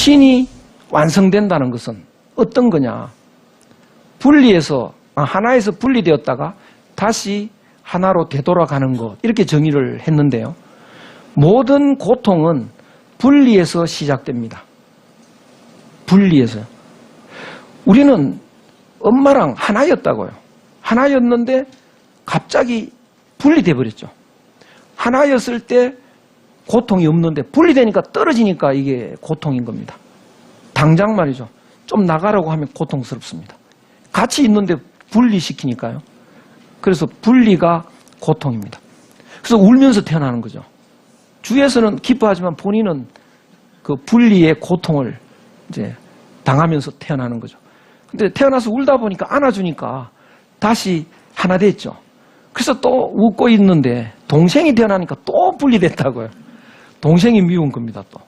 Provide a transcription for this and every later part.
신이 완성된다는 것은 어떤 거냐? 하나에서 분리되었다가 다시 하나로 되돌아가는 것, 이렇게 정의를 했는데요. 모든 고통은 분리에서 시작됩니다. 분리에서요. 우리는 엄마랑 하나였다고요. 하나였는데 갑자기 분리돼 버렸죠. 하나였을 때 고통이 없는데 분리되니까 떨어지니까 이게 고통인 겁니다. 당장 말이죠. 좀 나가라고 하면 고통스럽습니다. 같이 있는데 분리시키니까요. 그래서 분리가 고통입니다. 그래서 울면서 태어나는 거죠. 주위에서는 기뻐하지만 본인은 그 분리의 고통을 이제 당하면서 태어나는 거죠. 근데 태어나서 울다 보니까 안아주니까 다시 하나 됐죠. 그래서 또 웃고 있는데 동생이 태어나니까 또 분리됐다고요. 동생이 미운 겁니다, 또.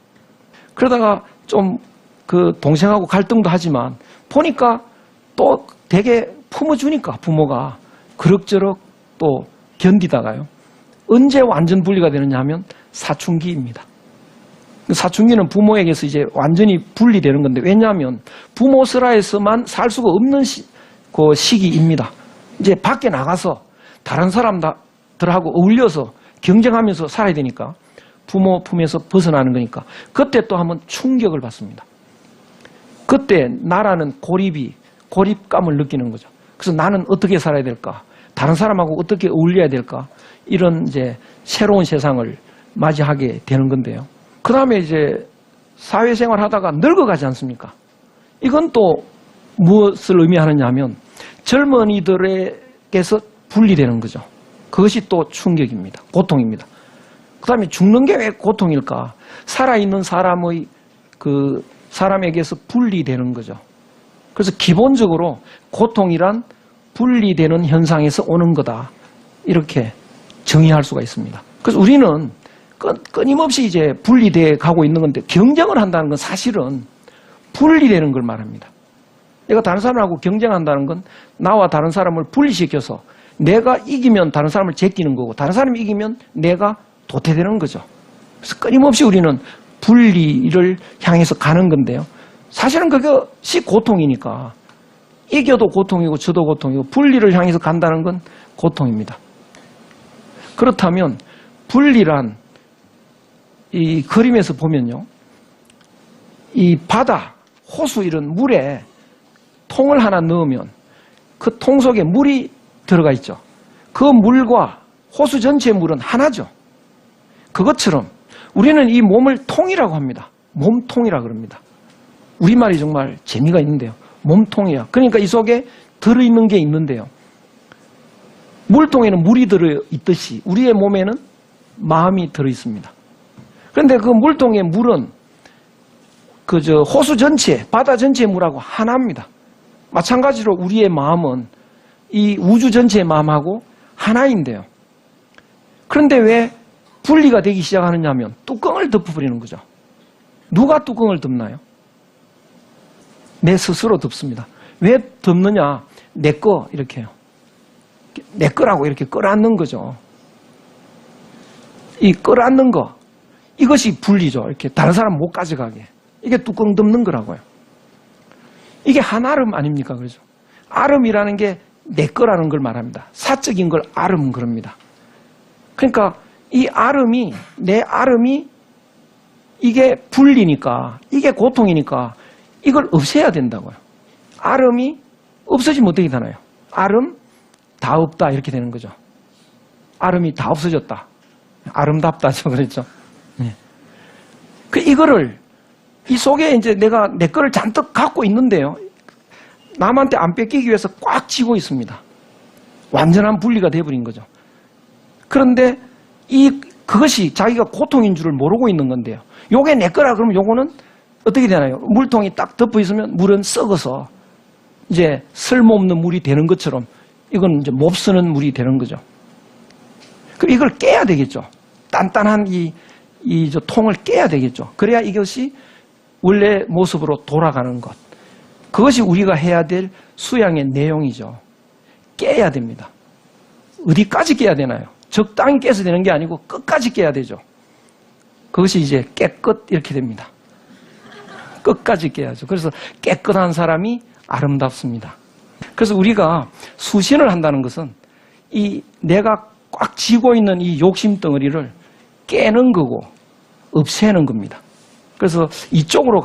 그러다가 좀 그 동생하고 갈등도 하지만 보니까 또 되게 품어주니까 부모가 그럭저럭 또 견디다가요. 언제 완전 분리가 되느냐 하면 사춘기입니다. 사춘기는 부모에게서 이제 완전히 분리되는 건데, 왜냐하면 부모 슬하에서만 살 수가 없는 그 시기입니다. 이제 밖에 나가서 다른 사람들하고 어울려서 경쟁하면서 살아야 되니까 부모 품에서 벗어나는 거니까 그때 또 한번 충격을 받습니다. 그때 나라는 고립감을 느끼는 거죠. 그래서 나는 어떻게 살아야 될까? 다른 사람하고 어떻게 어울려야 될까? 이런 이제 새로운 세상을 맞이하게 되는 건데요. 그 다음에 이제 사회생활 하다가 늙어가지 않습니까? 이건 또 무엇을 의미하느냐 하면 젊은이들에게서 분리되는 거죠. 그것이 또 충격입니다. 고통입니다. 그 다음에 죽는 게 왜 고통일까? 살아있는 사람에게서 분리되는 거죠. 그래서 기본적으로 고통이란 분리되는 현상에서 오는 거다. 이렇게 정의할 수가 있습니다. 그래서 우리는 끊임없이 이제 분리돼 가고 있는 건데, 경쟁을 한다는 건 사실은 분리되는 걸 말합니다. 내가 다른 사람하고 경쟁한다는 건 나와 다른 사람을 분리시켜서 내가 이기면 다른 사람을 제끼는 거고, 다른 사람이 이기면 내가 도태되는 거죠. 그래서 끊임없이 우리는 분리를 향해서 가는 건데요. 사실은 그것이 고통이니까 이겨도 고통이고 져도 고통이고 분리를 향해서 간다는 건 고통입니다. 그렇다면 분리란 이 그림에서 보면요. 이 바다, 호수 이런 물에 통을 하나 넣으면 그 통 속에 물이 들어가 있죠. 그 물과 호수 전체의 물은 하나죠. 그것처럼 우리는 이 몸을 통이라고 합니다. 몸통이라고 그럽니다. 우리말이 정말 재미가 있는데요. 몸통이야. 그러니까 이 속에 들어있는 게 있는데요. 물통에는 물이 들어있듯이 우리의 몸에는 마음이 들어있습니다. 그런데 그 물통의 물은 호수 전체, 바다 전체의 물하고 하나입니다. 마찬가지로 우리의 마음은 이 우주 전체의 마음하고 하나인데요. 그런데 왜 분리가 되기 시작하느냐 하면 뚜껑을 덮어버리는 거죠. 누가 뚜껑을 덮나요? 내 스스로 덮습니다. 왜 덮느냐? 내 거 이렇게요. 내 거라고 이렇게 끌어안는 거죠. 이 끌어안는 거, 이것이 분리죠. 이렇게 다른 사람 못 가져가게. 이게 뚜껑 덮는 거라고요. 이게 한아름 아닙니까? 그렇죠? 아름이라는 게 내 거라는 걸 말합니다. 사적인 걸 아름 그럽니다. 그러니까 이 아름이, 내 아름이 이게 분리니까, 이게 고통이니까 이걸 없애야 된다고요. 아름이 없어지면 어떻게 되나요? 아름 다 없다 이렇게 되는 거죠. 아름이 다 없어졌다. 아름답다죠. 그랬죠. 네. 이거를 이 속에 이제 내가 내 거를 잔뜩 갖고 있는데요. 남한테 안 뺏기기 위해서 꽉 쥐고 있습니다. 완전한 분리가 돼버린 거죠. 그런데 그것이 자기가 고통인 줄을 모르고 있는 건데요. 요게 내 거라 그러면 요거는 어떻게 되나요? 물통이 딱 덮어 있으면 물은 썩어서 이제 쓸모없는 물이 되는 것처럼 이건 이제 못 쓰는 물이 되는 거죠. 그럼 이걸 깨야 되겠죠. 단단한 이 통을 깨야 되겠죠. 그래야 이것이 원래 모습으로 돌아가는 것. 그것이 우리가 해야 될 수양의 내용이죠. 깨야 됩니다. 어디까지 깨야 되나요? 적당히 깨서 되는 게 아니고 끝까지 깨야 되죠. 그것이 이제 깨끗 이렇게 됩니다. 끝까지 깨야죠. 그래서 깨끗한 사람이 아름답습니다. 그래서 우리가 수신을 한다는 것은 이 내가 꽉 쥐고 있는 이 욕심 덩어리를 깨는 거고 없애는 겁니다. 그래서 이쪽으로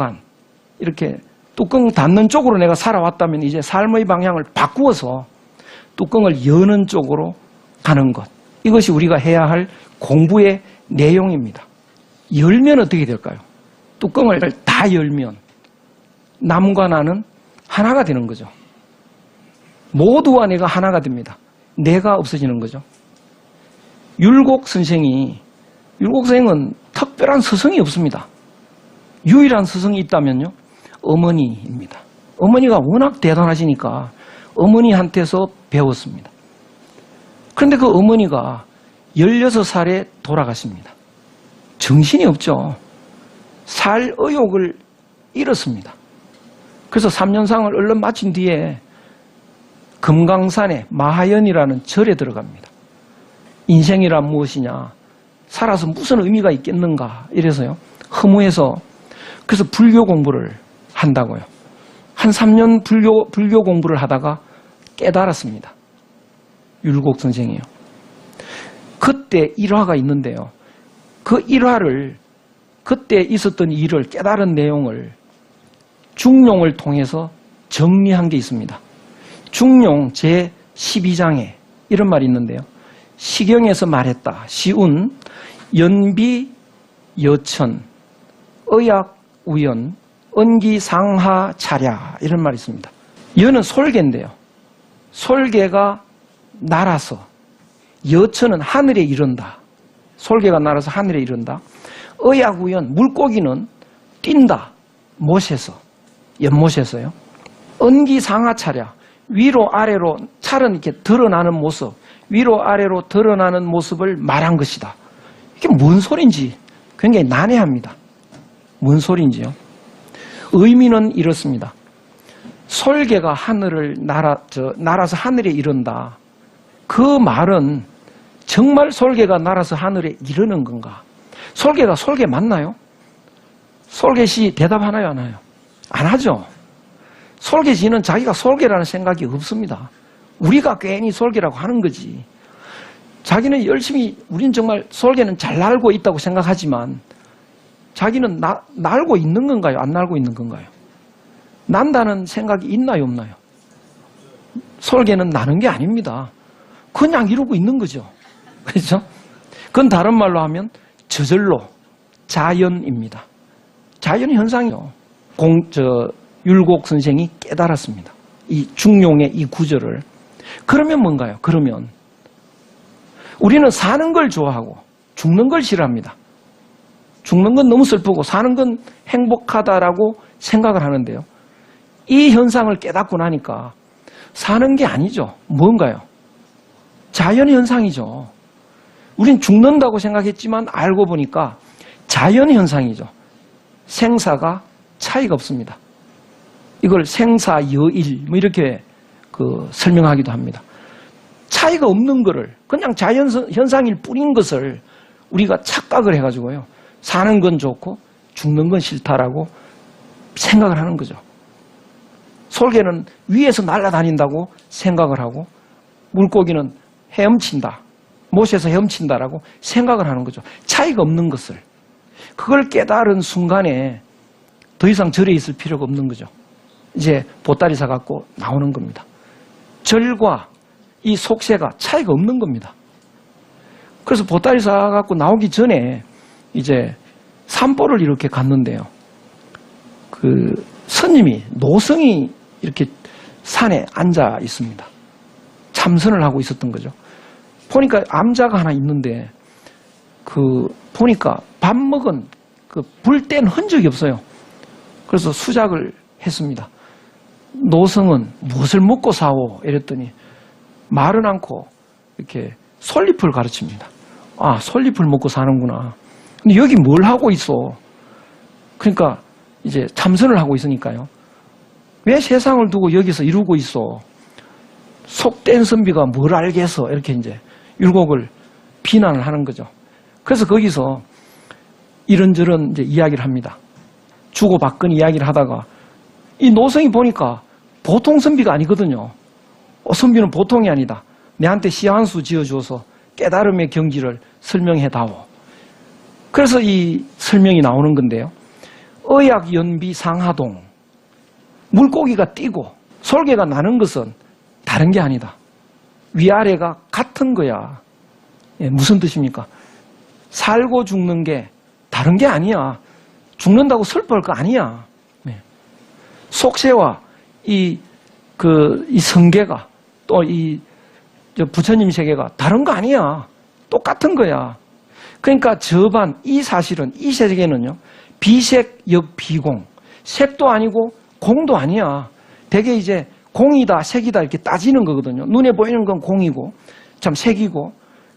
이렇게 뚜껑 닫는 쪽으로 내가 살아왔다면 이제 삶의 방향을 바꾸어서 뚜껑을 여는 쪽으로 가는 것. 이것이 우리가 해야 할 공부의 내용입니다. 열면 어떻게 될까요? 뚜껑을 다 열면 남과 나는 하나가 되는 거죠. 모두와 내가 하나가 됩니다. 내가 없어지는 거죠. 율곡 선생은 특별한 스승이 없습니다. 유일한 스승이 있다면요, 어머니입니다. 어머니가 워낙 대단하시니까 어머니한테서 배웠습니다. 그런데 그 어머니가 16살에 돌아가십니다. 정신이 없죠. 살 의욕을 잃었습니다. 그래서 3년상을 얼른 마친 뒤에 금강산에 마하연이라는 절에 들어갑니다. 인생이란 무엇이냐, 살아서 무슨 의미가 있겠는가 이래서요, 허무해서 그래서 불교 공부를 한다고요. 한 3년 불교 공부를 하다가 깨달았습니다. 율곡 선생이요. 그때 일화가 있는데요, 그 일화를, 그때 있었던 일을, 깨달은 내용을 중룡을 통해서 정리한 게 있습니다. 중룡 제12장에 이런 말이 있는데요, 시경에서 말했다. 시운, 연비, 여천, 의약, 우연, 언기, 상하, 차랴, 이런 말이 있습니다. 여는 솔개인데요, 솔개가 날아서, 여천은 하늘에 이른다. 솔개가 날아서 하늘에 이른다. 의약, 우연, 물고기는 뛴다. 못에서, 연못에서요. 언기, 상하, 차랴, 위로 아래로 찰은 이렇게 드러나는 모습, 위로 아래로 드러나는 모습을 말한 것이다. 이게 뭔 소린지 굉장히 난해합니다. 뭔 소린지요? 의미는 이렇습니다. 솔개가 하늘을 날아서 하늘에 이른다. 그 말은 정말 솔개가 날아서 하늘에 이르는 건가? 솔개가 솔개 맞나요? 솔개씨 대답하나요, 안 하나요? 안 하죠. 솔개씨는 자기가 솔개라는 생각이 없습니다. 우리가 괜히 솔개라고 하는 거지. 자기는 열심히, 우린 정말 솔개는 잘 날고 있다고 생각하지만 자기는 날고 있는 건가요? 안 날고 있는 건가요? 난다는 생각이 있나요, 없나요? 솔개는 나는 게 아닙니다. 그냥 이러고 있는 거죠. 그렇죠? 그건 다른 말로 하면 저절로 자연입니다. 자연 현상이요. 율곡 선생이 깨달았습니다. 이 중용의 이 구절을. 그러면 뭔가요? 그러면 우리는 사는 걸 좋아하고 죽는 걸 싫어합니다. 죽는 건 너무 슬프고 사는 건 행복하다라고 생각을 하는데요, 이 현상을 깨닫고 나니까 사는 게 아니죠. 뭔가요? 자연 현상이죠. 우린 죽는다고 생각했지만 알고 보니까 자연 현상이죠. 생사가 차이가 없습니다. 이걸 생사여일 뭐 이렇게 설명하기도 합니다. 차이가 없는 거를, 그냥 자연 현상일 뿐인 것을 우리가 착각을 해가지고요, 사는 건 좋고 죽는 건 싫다라고 생각을 하는 거죠. 솔개는 위에서 날아다닌다고 생각을 하고 물고기는 헤엄친다, 못에서 헤엄친다라고 생각을 하는 거죠. 차이가 없는 것을. 그걸 깨달은 순간에 더 이상 절에 있을 필요가 없는 거죠. 이제 보따리사 갖고 나오는 겁니다. 절과 이 속세가 차이가 없는 겁니다. 그래서 보따리사 갖고 나오기 전에 이제 산보를 이렇게 갔는데요, 그 스님이, 노성이 이렇게 산에 앉아 있습니다. 참선을 하고 있었던 거죠. 보니까 암자가 하나 있는데 보니까 밥 먹은 불 뗀 흔적이 없어요. 그래서 수작을 했습니다. 노성은 무엇을 먹고 사오? 이랬더니 말은 않고 이렇게 솔잎을 가르칩니다. 아, 솔잎을 먹고 사는구나. 근데 여기 뭘 하고 있어? 그러니까 이제 참선을 하고 있으니까요, 왜 세상을 두고 여기서 이루고 있어? 속된 선비가 뭘 알겠어? 이렇게 이제 율곡을 비난을 하는 거죠. 그래서 거기서 이런저런 이제 이야기를 합니다. 주고받건 이야기를 하다가 이 노성이 보니까 보통 선비가 아니거든요. 선비는 보통이 아니다. 내한테 시 한 수 지어주어서 깨달음의 경지를 설명해다오. 그래서 이 설명이 나오는 건데요. 의약 연비 상하동. 물고기가 뛰고 솔개가 나는 것은 다른 게 아니다. 위아래가 같은 거야. 예, 무슨 뜻입니까? 살고 죽는 게 다른 게 아니야. 죽는다고 슬퍼할 거 아니야. 네. 속세와 이 성계가 또 이 부처님 세계가 다른 거 아니야. 똑같은 거야. 그러니까 저반, 이 사실은, 이 세계는요, 비색, 역, 비공. 색도 아니고 공도 아니야. 되게 이제 공이다, 색이다 이렇게 따지는 거거든요. 눈에 보이는 건 공이고, 참 색이고,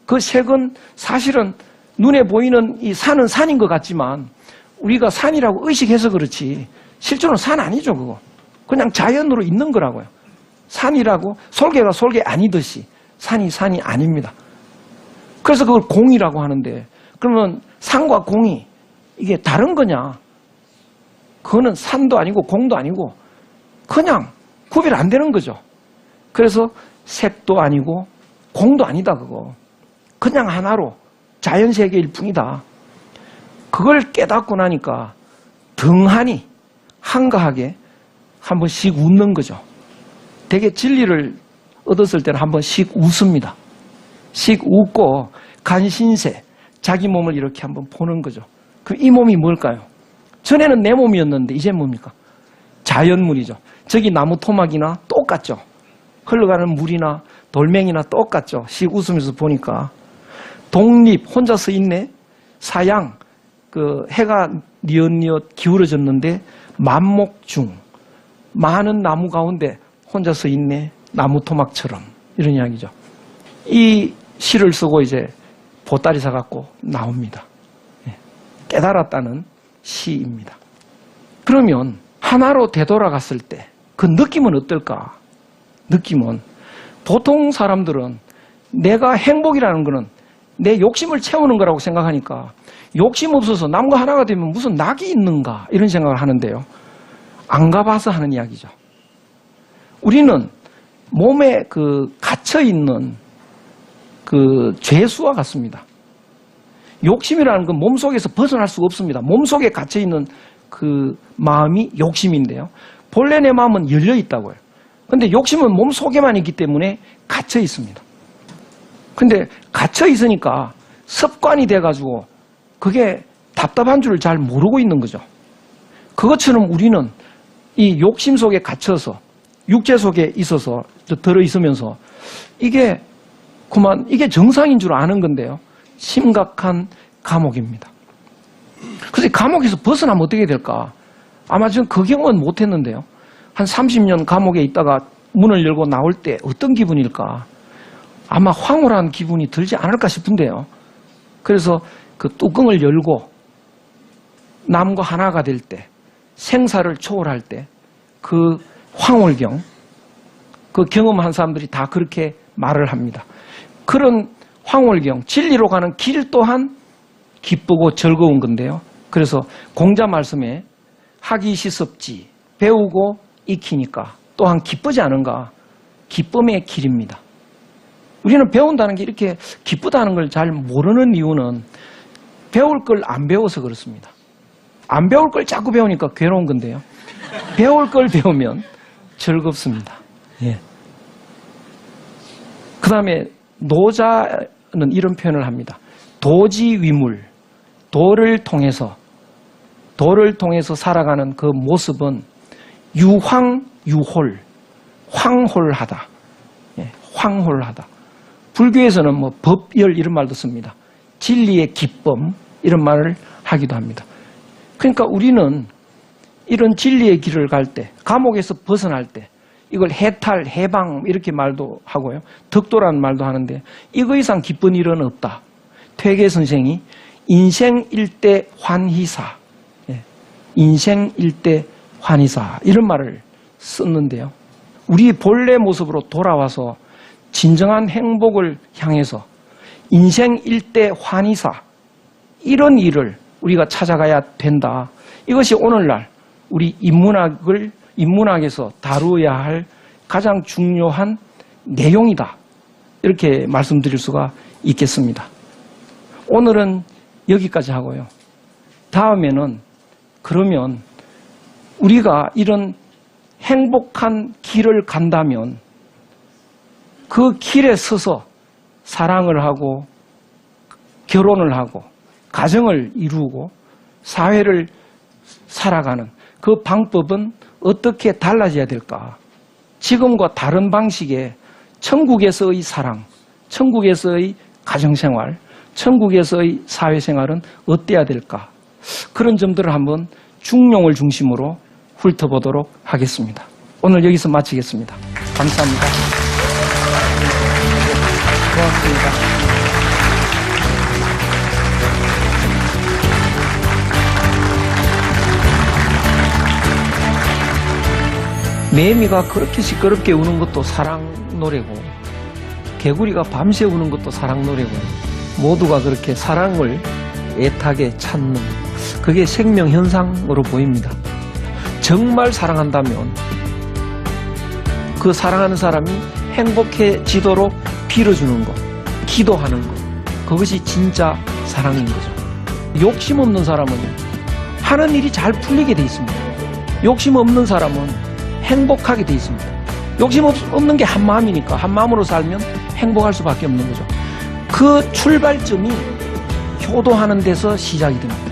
그 색은 사실은 눈에 보이는 이 산은 산인 것 같지만 우리가 산이라고 의식해서 그렇지 실제로는 산 아니죠, 그거. 그냥 자연으로 있는 거라고요. 산이라고 솔개가 솔개 아니듯이 산이 아닙니다. 그래서 그걸 공이라고 하는데 그러면 산과 공이 이게 다른 거냐? 그거는 산도 아니고 공도 아니고 그냥 구별 안 되는 거죠. 그래서 색도 아니고 공도 아니다, 그거. 그냥 하나로 자연세계일 뿐이다. 그걸 깨닫고 나니까 등한히 한가하게 한 번씩 웃는 거죠. 되게 진리를 얻었을 때는 한 번씩 웃습니다. 씩 웃고 간신세, 자기 몸을 이렇게 한번 보는 거죠. 그럼 이 몸이 뭘까요? 전에는 내 몸이었는데 이제 뭡니까? 자연물이죠. 저기 나무 토막이나 똑같죠. 흘러가는 물이나 돌멩이나 똑같죠. 씩 웃으면서 보니까 독립 혼자 서 있네. 사양 해가 뉘엿뉘엿 기울어졌는데 만목중 많은 나무 가운데 혼자 서 있네. 나무 토막처럼 이런 이야기죠. 이 시를 쓰고 이제 보따리 사갖고 나옵니다. 깨달았다는 시입니다. 그러면 하나로 되돌아갔을 때 그 느낌은 어떨까? 느낌은 보통 사람들은 내가 행복이라는 거는 내 욕심을 채우는 거라고 생각하니까 욕심 없어서 남과 하나가 되면 무슨 낙이 있는가 이런 생각을 하는데요. 안 가봐서 하는 이야기죠. 우리는 몸에 갇혀있는 죄수와 같습니다. 욕심이라는 건 몸속에서 벗어날 수가 없습니다. 몸속에 갇혀있는 그 마음이 욕심인데요. 본래 내 마음은 열려 있다고요. 그런데 욕심은 몸속에만 있기 때문에 갇혀 있습니다. 근데 갇혀 있으니까 습관이 돼가지고 그게 답답한 줄을 잘 모르고 있는 거죠. 그것처럼 우리는 이 욕심 속에 갇혀서 육체 속에 있어서 들어있으면서 이게 정상인 줄 아는 건데요. 심각한 감옥입니다. 그래서 감옥에서 벗어나면 어떻게 될까? 아마 저는 그 경험은 못했는데요. 한 30년 감옥에 있다가 문을 열고 나올 때 어떤 기분일까? 아마 황홀한 기분이 들지 않을까 싶은데요. 그래서 그 뚜껑을 열고 남과 하나가 될 때, 생사를 초월할 때 그 황홀경, 그 경험한 사람들이 다 그렇게 말을 합니다. 그런 황홀경, 진리로 가는 길 또한 기쁘고 즐거운 건데요. 그래서 공자 말씀에 하기 시섭지, 배우고 익히니까 또한 기쁘지 않은가? 기쁨의 길입니다. 우리는 배운다는 게 이렇게 기쁘다는 걸 잘 모르는 이유는 배울 걸 안 배워서 그렇습니다. 안 배울 걸 자꾸 배우니까 괴로운 건데요. 배울 걸 배우면 즐겁습니다. 예. 그 다음에 노자는 이런 표현을 합니다. 도지위물, 도를 통해서 살아가는 그 모습은 유황유홀, 황홀하다. 예, 황홀하다. 불교에서는 뭐 법열 이런 말도 씁니다. 진리의 기쁨 이런 말을 하기도 합니다. 그러니까 우리는 이런 진리의 길을 갈 때, 감옥에서 벗어날 때 이걸 해탈, 해방 이렇게 말도 하고요. 덕도라는 말도 하는데 이거 이상 기쁜 일은 없다. 퇴계 선생이 인생일대 환희사, 인생일대 환희사 이런 말을 썼는데요. 우리 본래 모습으로 돌아와서 진정한 행복을 향해서 인생일대 환희사 이런 일을 우리가 찾아가야 된다. 이것이 오늘날 우리 인문학에서 다루어야 할 가장 중요한 내용이다. 이렇게 말씀드릴 수가 있겠습니다. 오늘은 여기까지 하고요. 다음에는 그러면 우리가 이런 행복한 길을 간다면 그 길에 서서 사랑을 하고 결혼을 하고 가정을 이루고 사회를 살아가는 그 방법은 어떻게 달라져야 될까? 지금과 다른 방식의 천국에서의 사랑, 천국에서의 가정생활, 천국에서의 사회생활은 어때야 될까? 그런 점들을 한번 중용을 중심으로 훑어보도록 하겠습니다. 오늘 여기서 마치겠습니다. 감사합니다. 고맙습니다. 매미가 그렇게 시끄럽게 우는 것도 사랑 노래고 개구리가 밤새 우는 것도 사랑 노래고 모두가 그렇게 사랑을 애타게 찾는 그게 생명현상으로 보입니다. 정말 사랑한다면 그 사랑하는 사람이 행복해지도록 빌어주는 것, 기도하는 것, 그것이 진짜 사랑인 거죠. 욕심 없는 사람은 하는 일이 잘 풀리게 돼 있습니다. 욕심 없는 사람은 행복하게 돼 있습니다. 욕심 없는 게 한마음이니까 한마음으로 살면 행복할 수밖에 없는 거죠. 그 출발점이 효도하는 데서 시작이 됩니다.